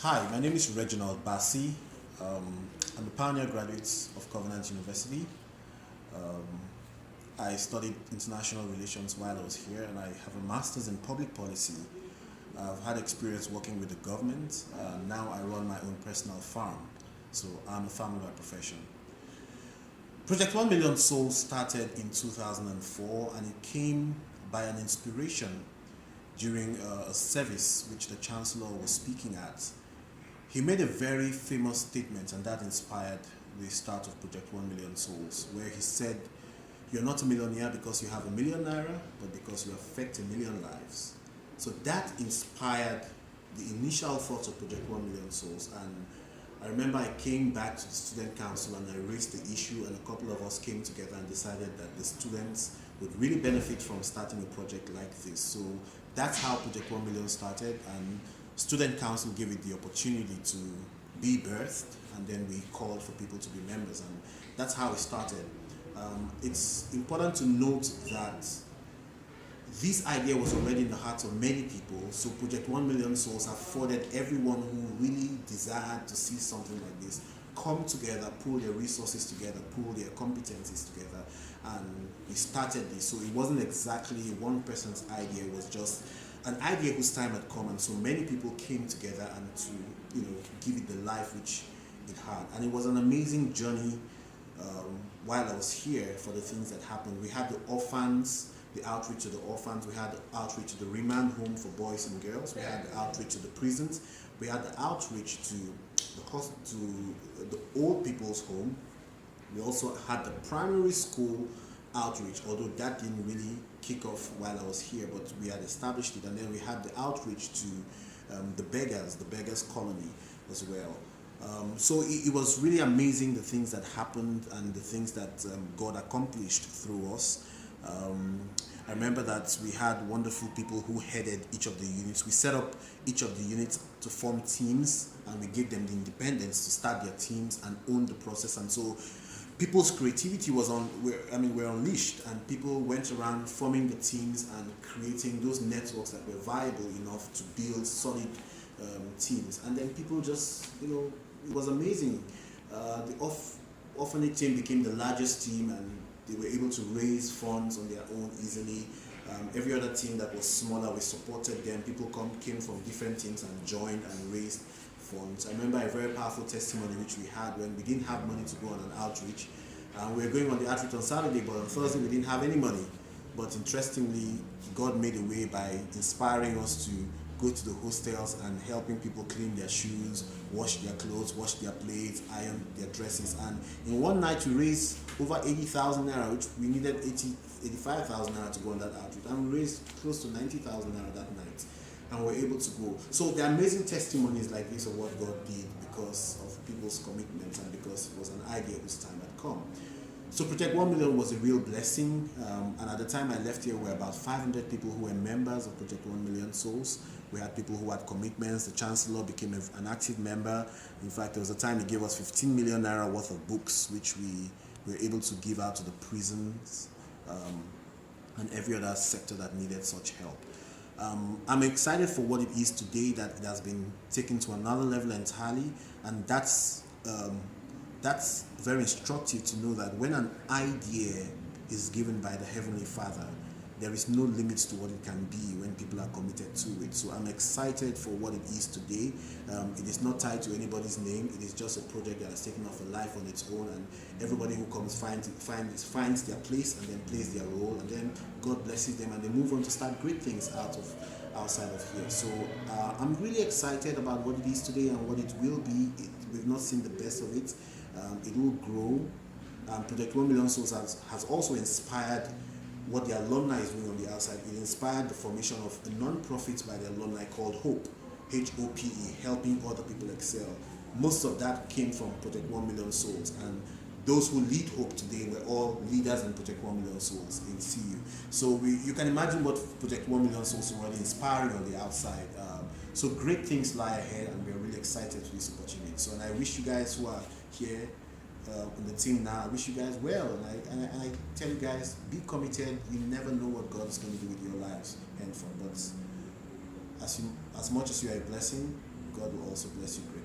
Hi, my name is Reginald Bassi. I'm a pioneer graduate of Covenant University. Um, I studied international relations while I was here, and I have a master's in public policy. I've had experience working with the government. Now I run my own personal farm, so I'm a farmer by profession. Project 1 Million Souls started in 2004, and it came by an inspiration during a service which the Chancellor was speaking at. He made a very famous statement, and that inspired the start of Project 1 Million Souls, where he said, "You're not a millionaire because you have a million naira, but because you affect a million lives." So that inspired the initial thoughts of Project 1 Million Souls. And I remember I came back to the student council and I raised the issue, and a couple of us came together and decided that the students would really benefit from starting a project like this. So that's how Project 1 Million started, and student council gave it the opportunity to be birthed, and then we called for people to be members, and that's how it started. It's important to note that this idea was already in the hearts of many people, so Project 1 Million Souls afforded everyone who really desired to see something like this come together, pull their resources together, pull their competencies together, and we started this. So it wasn't exactly one person's idea, it was just an idea whose time had come, and so many people came together and to give it the life which it had. And it was an amazing journey. While I was here, for the things that happened, we had the orphans, the outreach to the orphans, we had the outreach to the remand home for boys and girls, we had the outreach to the prisons, we had the outreach to the old people's home. We also had the primary school outreach, although that didn't really kick off while I was here, but we had established it. And then we had the outreach to the beggars colony as well. So it was really amazing, the things that happened and the things that God accomplished through us. I remember that we had wonderful people who headed each of the units. We set up each of the units to form teams, and we gave them the independence to start their teams and own the process. And so people's creativity were unleashed, and people went around forming the teams and creating those networks that were viable enough to build solid teams. And then people just, it was amazing. The orphanage team became the largest team, and they were able to raise funds on their own easily. Every other team that was smaller, we supported them. People came from different teams and joined and raised funds. I remember a very powerful testimony which we had when we didn't have money to go on an outreach. We were going on the outreach on Saturday, but on Thursday we didn't have any money. But interestingly, God made a way by inspiring us to go to the hostels and helping people clean their shoes, wash their clothes, wash their plates, iron their dresses. And in one night we raised over 80,000 naira, which we needed 85,000 naira to go on that outreach. And we raised close to 90,000 naira that night, and we were able to go. So the amazing testimonies like this of what God did because of people's commitment and because it was an idea whose time had come. So Project 1 Million was a real blessing, and at the time I left here, we were about 500 people who were members of Project 1 Million Souls. We had people who had commitments. The Chancellor became an active member. In fact, there was a time he gave us 15 million naira worth of books, which we were able to give out to the prisons and every other sector that needed such help. I'm excited for what it is today, that it has been taken to another level entirely, and that's very instructive to know that when an idea is given by the Heavenly Father, there is no limits to what it can be when people are committed to it. So I'm excited for what it is today. It is not tied to anybody's name. It is just a project that has taken off a life on its own, and everybody who comes finds their place and then plays their role, and then God blesses them and they move on to start great things outside of here. So I'm really excited about what it is today and what it will be. We've not seen the best of it. It will grow. Project 1 Million Souls has also inspired what the alumni is doing on the outside. It inspired the formation of a non-profit by the alumni called HOPE, H-O-P-E, helping other people excel. Most of that came from Project 1 Million Souls, and those who lead HOPE today were all leaders in Project 1 Million Souls in CU. So you can imagine what Project 1 Million Souls is already inspiring on the outside. So great things lie ahead, and we're really excited for this opportunity. So, and I wish you guys who are here in the team now, I wish you guys well, and I tell you guys, be committed. You never know what God is going to do with your lives henceforth. But as much as you are a blessing, God will also bless you greatly.